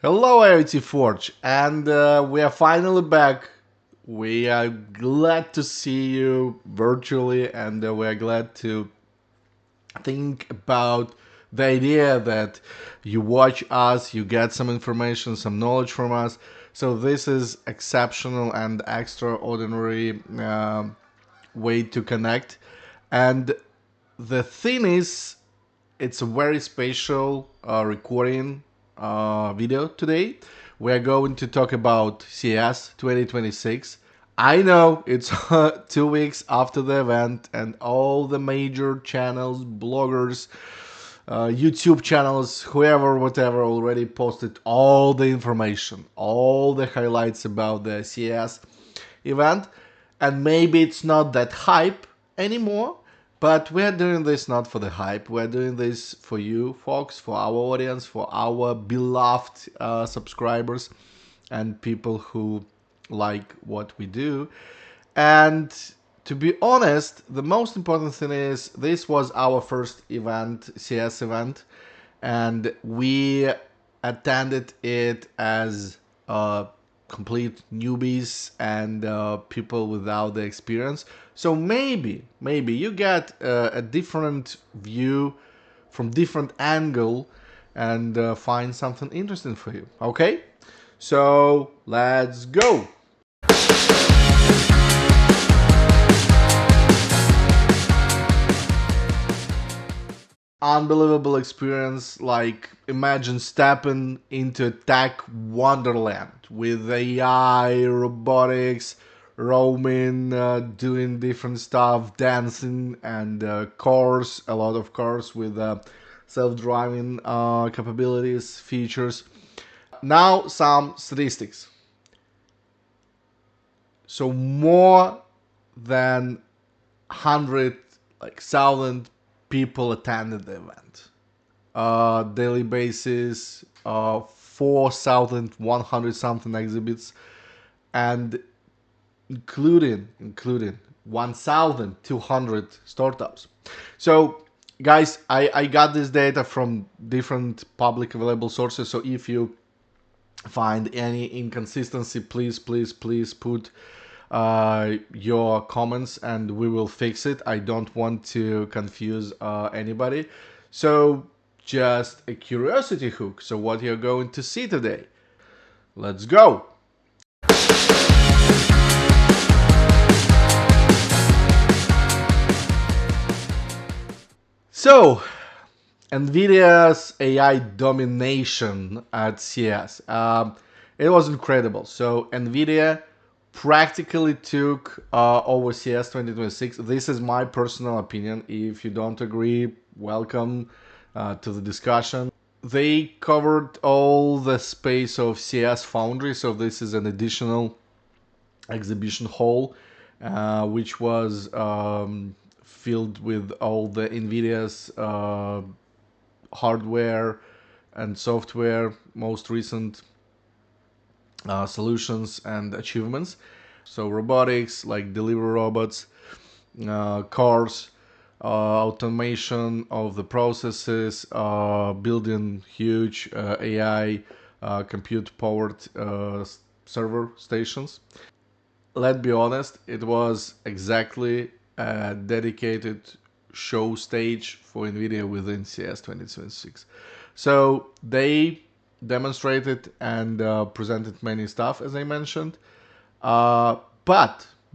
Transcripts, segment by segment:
Hello, IoT Forge, and we are finally back. We are glad to see you virtually, and we are glad to think about the idea that you watch us, you get some information, some knowledge from us. So this is exceptional and extraordinary way to connect. And the thing is, it's a very special recording video today. We're going to talk about CES 2026. I know it's 2 weeks after the event, and all the major channels, bloggers, YouTube channels, whoever, whatever, already posted all the information, all the highlights about the CES event. And maybe it's not that hype anymore, but we're doing this not for the hype. We're doing this for you folks, for our audience, for our beloved subscribers and people who like what we do. And to be honest, the most important thing is this was our first event, CES event, and we attended it as complete newbies and people without the experience. So maybe you get a different view from different angle and find something interesting for you. Okay, so let's go. Unbelievable experience. Like, imagine stepping into a tech wonderland with AI, robotics, roaming, doing different stuff, dancing, and cars, a lot of cars with self-driving capabilities, features. Now some statistics. So more than 100, like 1,000 people attended the event. Daily basis, 4,100 something exhibits, and including 1,200 startups. So, guys, I got this data from different public available sources. So if you find any inconsistency, please put your comments and we will fix it. I don't want to confuse anybody. So just a curiosity hook. So what you're going to see today. Let's go. So, Nvidia's AI domination at CES. It was incredible. So Nvidia practically took over CES 2026. This is my personal opinion. If you don't agree, welcome to the discussion. They covered all the space of CES Foundry. So this is an additional exhibition hall, which was filled with all the Nvidia's hardware and software, most recent solutions and achievements. So robotics, like delivery robots, cars, automation of the processes, building huge AI compute-powered server stations. Let's be honest, it was exactly a dedicated show stage for Nvidia within CES 2026. So they demonstrated and presented many stuff, as I mentioned. But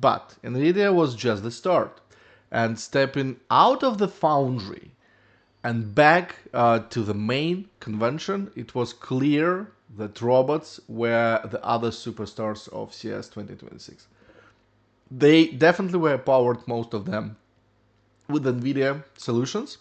Nvidia was just the start. And stepping out of the foundry and back to the main convention, it was clear that robots were the other superstars of CES 2026. They definitely were powered, most of them, with NVIDIA solutions,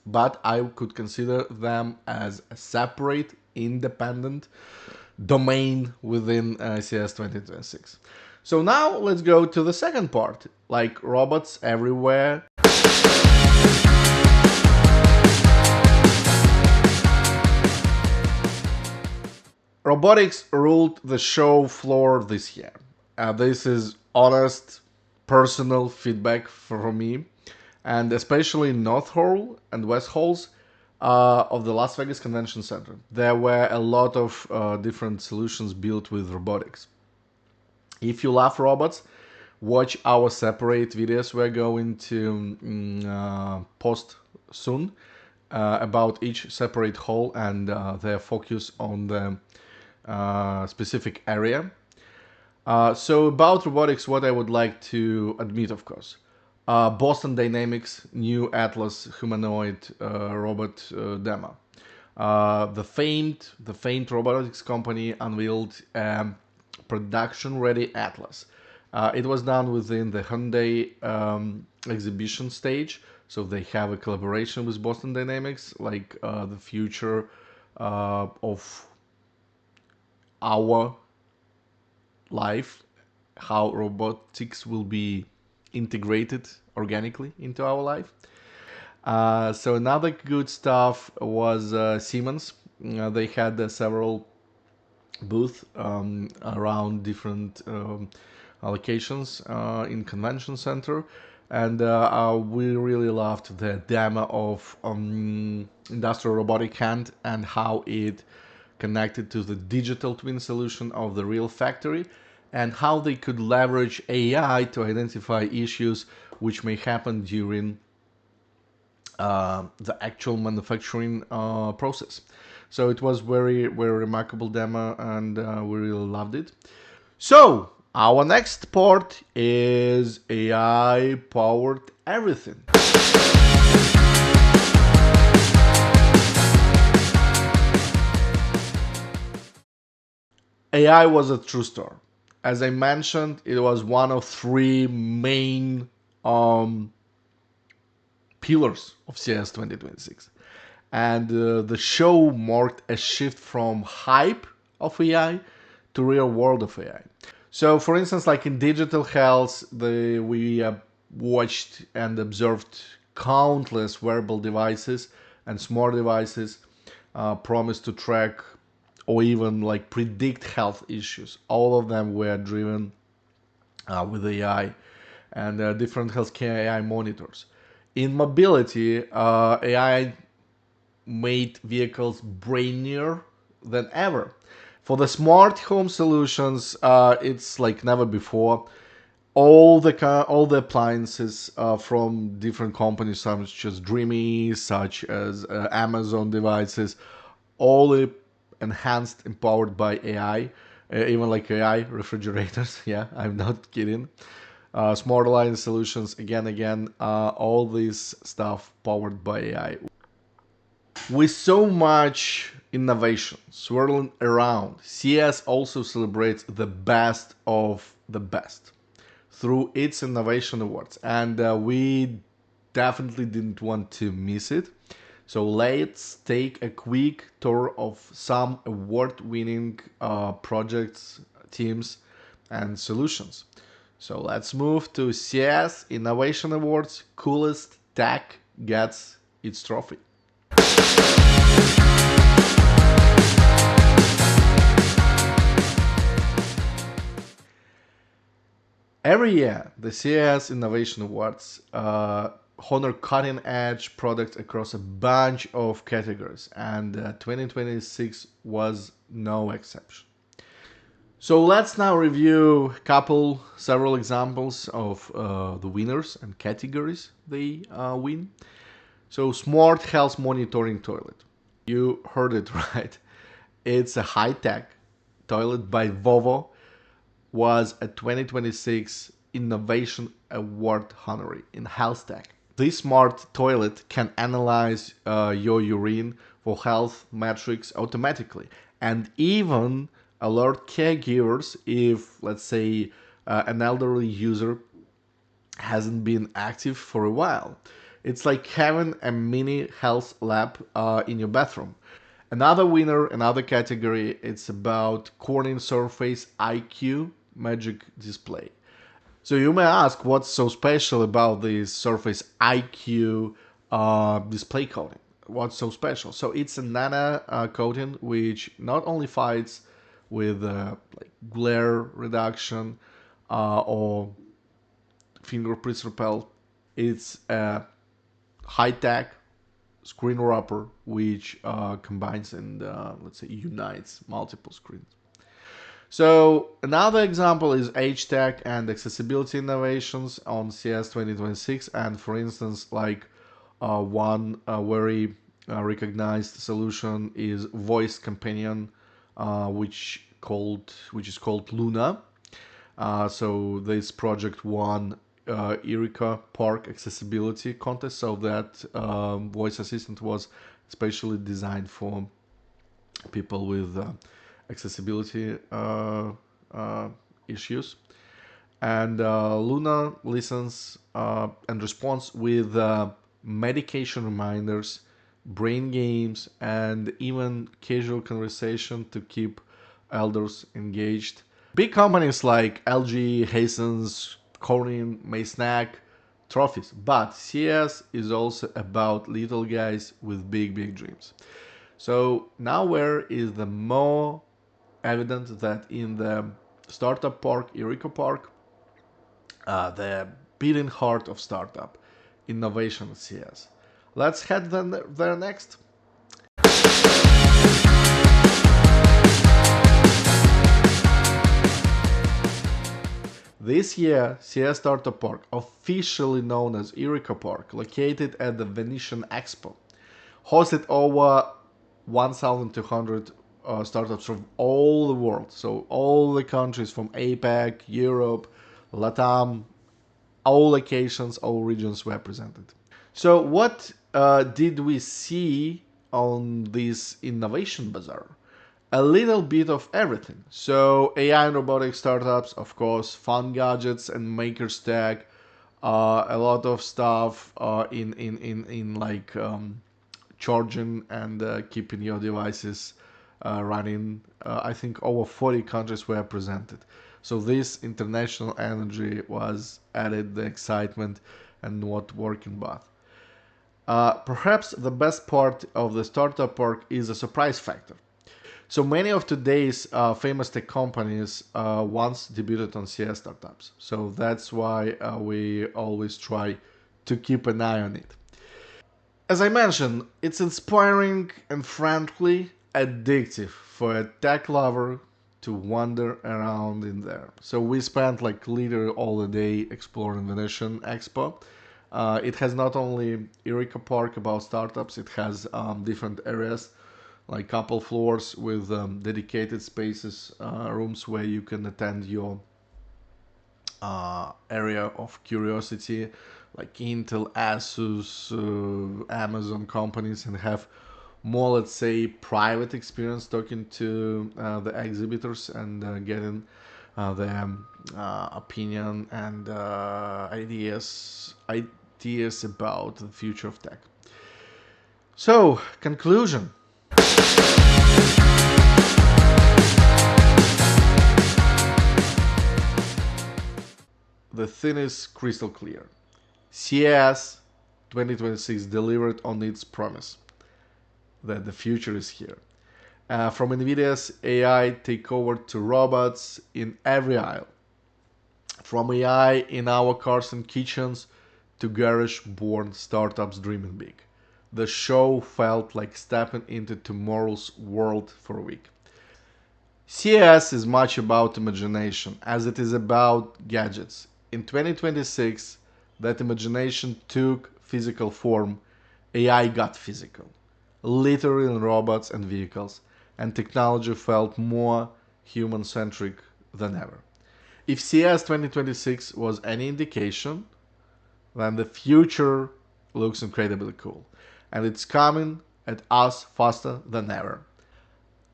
but I could consider them as a separate, independent domain within CES 2026. So now let's go to the second part, like robots everywhere. Robotics ruled the show floor this year. This is honest, personal feedback from me, and especially in North Hall and West Halls, of the Las Vegas Convention Center. There were a lot of different solutions built with robotics. If you love robots, watch our separate videos we're going to post soon about each separate hall and their focus on the specific area. So about robotics, what I would like to admit, of course, Boston Dynamics new Atlas humanoid robot demo. The famed robotics company unveiled a production-ready Atlas. It was done within the Hyundai exhibition stage, so they have a collaboration with Boston Dynamics, like the future of our life, how robotics will be integrated organically into our life. So another good stuff was Siemens. They had several booths around different locations in convention center, and we really loved the demo of industrial robotic hand and how it connected to the digital twin solution of the real factory, and how they could leverage AI to identify issues which may happen during the actual manufacturing process. So it was very, very remarkable demo, and we really loved it. So our next part is AI powered everything. AI was a true story. As I mentioned, it was one of three main pillars of CES 2026. And the show marked a shift from hype of AI to real world of AI. So, for instance, like in digital health, we watched and observed countless wearable devices and smart devices promise to track or even like predict health issues. All of them were driven with AI and different healthcare AI monitors. In mobility, AI made vehicles brainier than ever. For the smart home solutions, it's like never before. All the appliances from different companies, such as Dreamy, such as Amazon devices, all enhanced, empowered by AI. Even like AI refrigerators. Yeah, I'm not kidding. Smart line solutions, again, all this stuff powered by AI. With so much innovation swirling around, CES also celebrates the best of the best through its Innovation Awards, and we definitely didn't want to miss it. So let's take a quick tour of some award-winning projects, teams, and solutions. So let's move to CES Innovation Awards. Coolest tech gets its trophy. Every year, the CES Innovation Awards honor cutting edge products across a bunch of categories, and 2026 was no exception. So let's now review several examples of the winners and categories they win. So, smart health monitoring toilet. You heard it right. It's a high tech toilet by Volvo, was a 2026 Innovation Award honoree in health tech. This smart toilet can analyze your urine for health metrics automatically and even alert caregivers if, let's say, an elderly user hasn't been active for a while. It's like having a mini health lab in your bathroom. Another winner, another category, it's about Corning Surface IQ Magic Display. So you may ask, what's so special about this Surface IQ display coating? What's so special? So it's a nano coating which not only fights with like glare reduction or fingerprints repel. It's a high tech screen wrapper, which combines and let's say unites multiple screens. So another example is H-Tech and accessibility innovations on CES 2026. And for instance, like one very recognized solution is voice companion, which is called Luna. So this project won Eureka Park accessibility contest. So that voice assistant was specially designed for people with accessibility issues. And Luna listens and responds with medication reminders, brain games, and even casual conversation to keep elders engaged. Big companies like LG, Hisense, Corning may snack trophies, but CES is also about little guys with big dreams. So nowhere is the more evident that in the startup park, Eureka Park, the beating heart of startup innovation at CES. Let's head there next. This year, CES Startup Park, officially known as Eureka Park, located at the Venetian Expo, hosted over 1,200 startups from all the world. So all the countries from APAC, Europe, LATAM, all locations, all regions were presented. So what did we see on this innovation bazaar? A little bit of everything. So AI and robotic startups, of course, fun gadgets and makers tech, a lot of stuff in like charging and keeping your devices running. I think over 40 countries were presented. So this international energy was added the excitement and what working bath. Perhaps the best part of the startup park is the surprise factor. So many of today's famous tech companies once debuted on CES startups. So that's why we always try to keep an eye on it. As I mentioned, it's inspiring and frankly addictive for a tech lover to wander around in there. So we spent like literally all the day exploring Venetian Expo. It has not only Eureka Park about startups, it has different areas, like couple floors with dedicated spaces, rooms where you can attend your area of curiosity, like Intel, Asus, Amazon companies, and have more, let's say, private experience talking to the exhibitors and getting their opinion and ideas about the future of tech. So, conclusion. The thing is crystal clear. CES 2026 delivered on its promise that the future is here. From Nvidia's AI takeover to robots in every aisle. From AI in our cars and kitchens to garage-born startups dreaming big. The show felt like stepping into tomorrow's world for a week. CES is much about imagination as it is about gadgets. In 2026, that imagination took physical form, AI got physical, literally in robots and vehicles, and technology felt more human-centric than ever. If CES 2026 was any indication, then the future looks incredibly cool, and it's coming at us faster than ever.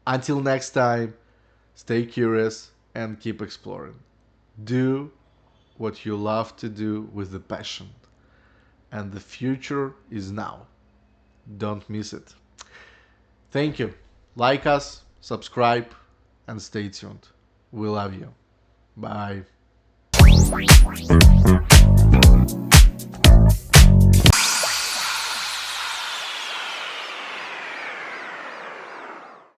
Until next time, stay curious and keep exploring. Do what you love to do with the passion. And the future is now. Don't miss it. Thank you. Like us, subscribe, and stay tuned. We love you. Bye.